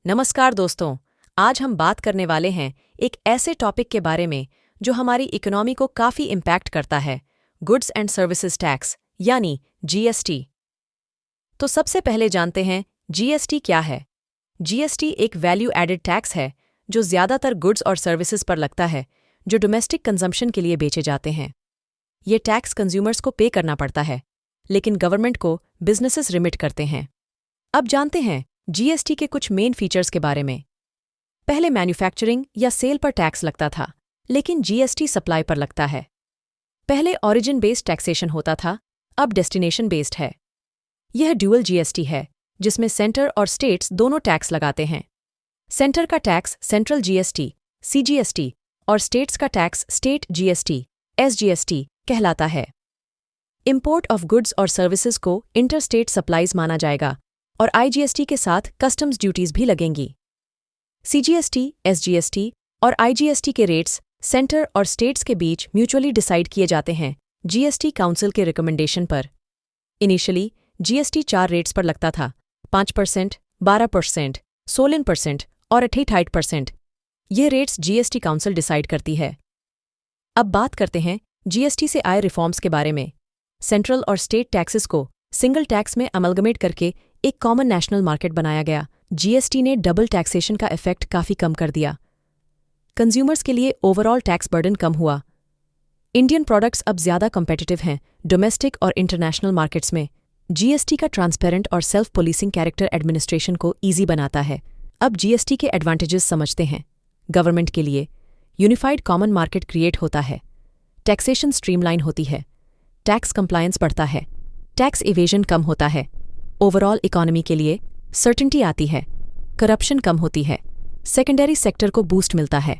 नमस्कार दोस्तों, आज हम बात करने वाले हैं एक ऐसे टॉपिक के बारे में जो हमारी इकोनॉमी को काफ़ी इम्पैक्ट करता है, गुड्स एंड सर्विसेज टैक्स यानी जीएसटी। तो सबसे पहले जानते हैं जीएसटी क्या है। जीएसटी एक वैल्यू एडेड टैक्स है जो ज़्यादातर गुड्स और सर्विसेज पर लगता है जो डोमेस्टिक कंजम्पशन के लिए बेचे जाते हैं। ये टैक्स कंज्यूमर्स को पे करना पड़ता है, लेकिन गवर्नमेंट को बिजनेसेस रिमिट करते हैं। अब जानते हैं जीएसटी के कुछ मेन फीचर्स के बारे में। पहले मैन्युफैक्चरिंग या सेल पर टैक्स लगता था, लेकिन जीएसटी सप्लाई पर लगता है। पहले ओरिजिन बेस्ड टैक्सेशन होता था, अब डेस्टिनेशन बेस्ड है। यह ड्यूअल जीएसटी है, जिसमें सेंटर और स्टेट्स दोनों टैक्स लगाते हैं। सेंटर का टैक्स सेंट्रल जीएसटी सीजीएसटी और स्टेट्स का टैक्स स्टेट जीएसटी एसजीएसटी कहलाता है। इंपोर्ट ऑफ गुड्स और सर्विसेज को इंटरस्टेट सप्लाईज माना जाएगा और आईजीएसटी के साथ कस्टम्स ड्यूटीज भी लगेंगी। सीजीएसटी, एसजीएसटी और आईजीएसटी के रेट्स सेंटर और स्टेट्स के बीच म्यूचुअली डिसाइड किए जाते हैं जीएसटी काउंसिल के रिकमेंडेशन पर। इनिशियली जीएसटी 4 रेट्स पर लगता था, 5%, 12%, 16% और 88%। ये रेट्स जीएसटी काउंसिल डिसाइड करती है। अब बात करते हैं जीएसटी से आए रिफॉर्म्स के बारे में। सेंट्रल और स्टेट टैक्सेस को सिंगल टैक्स में अमलगमेट करके एक कॉमन नेशनल मार्केट बनाया गया। जीएसटी ने डबल टैक्सेशन का इफेक्ट काफ़ी कम कर दिया। कंज्यूमर्स के लिए ओवरऑल टैक्स बर्डन कम हुआ। इंडियन प्रोडक्ट्स अब ज़्यादा कम्पिटिटिव हैं डोमेस्टिक और इंटरनेशनल मार्केट्स में। जीएसटी का ट्रांसपेरेंट और सेल्फ पुलिसिंग कैरेक्टर एडमिनिस्ट्रेशन को ईजी बनाता है। अब जीएसटी के एडवांटेजेस समझते हैं। गवर्नमेंट के लिए यूनिफाइड कॉमन मार्केट क्रिएट होता है, टैक्सेशन स्ट्रीमलाइन होती है, टैक्स कंप्लायंस बढ़ता है, टैक्स इवेजन कम होता है। ओवरऑल इकोनॉमी के लिए सर्टेनिटी आती है, करप्शन कम होती है, सेकेंडरी सेक्टर को बूस्ट मिलता है,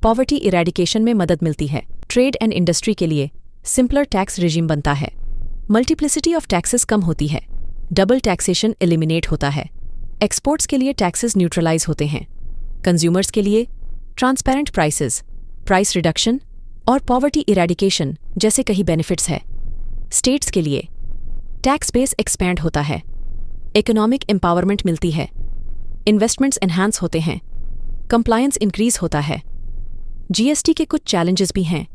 पॉवर्टी इरेडिकेशन में मदद मिलती है। ट्रेड एंड इंडस्ट्री के लिए सिंपलर टैक्स रिजीम बनता है, मल्टीप्लिसिटी ऑफ टैक्सेस कम होती है, डबल टैक्सेशन एलिमिनेट होता है। एक्सपोर्ट्स के लिए टैक्सेस न्यूट्रलाइज होते हैं। कंज्यूमर्स के लिए ट्रांसपेरेंट प्राइसेस, प्राइस रिडक्शन और पॉवर्टी इरेडिकेशन जैसे कई बेनिफिट्स है। स्टेट्स के लिए टैक्स बेस एक्सपैंड होता है, इकोनॉमिक एम्पावरमेंट मिलती है, इन्वेस्टमेंट्स एनहांस होते हैं, कंप्लायंस इंक्रीज होता है। जीएसटी के कुछ चैलेंजेस भी हैं।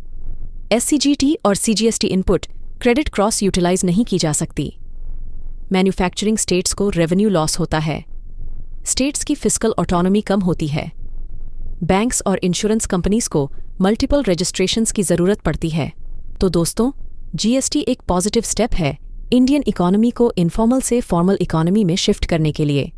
एससीजीटी और CGST input credit cross utilize नहीं की जा सकती। मैन्युफैक्चरिंग स्टेट्स को रेवेन्यू लॉस होता है। स्टेट्स की फिस्कल ऑटोनॉमी कम होती है। बैंक्स और इंश्योरेंस कंपनीज को मल्टीपल रजिस्ट्रेशंस की ज़रूरत पड़ती है। तो दोस्तों, जीएसटी एक पॉजिटिव स्टेप है इंडियन इकोनॉमी को इनफॉर्मल से फॉर्मल इकोनॉमी में शिफ्ट करने के लिए।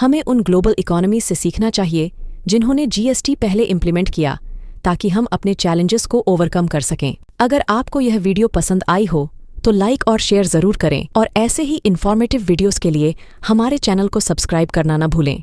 हमें उन ग्लोबल इकोनॉमी से सीखना चाहिए जिन्होंने जीएसटी पहले इम्प्लीमेंट किया, ताकि हम अपने चैलेंजेस को ओवरकम कर सकें। अगर आपको यह वीडियो पसंद आई हो तो लाइक और शेयर ज़रूर करें और ऐसे ही इन्फॉर्मेटिव वीडियोस के लिए हमारे चैनल को सब्सक्राइब करना न भूलें।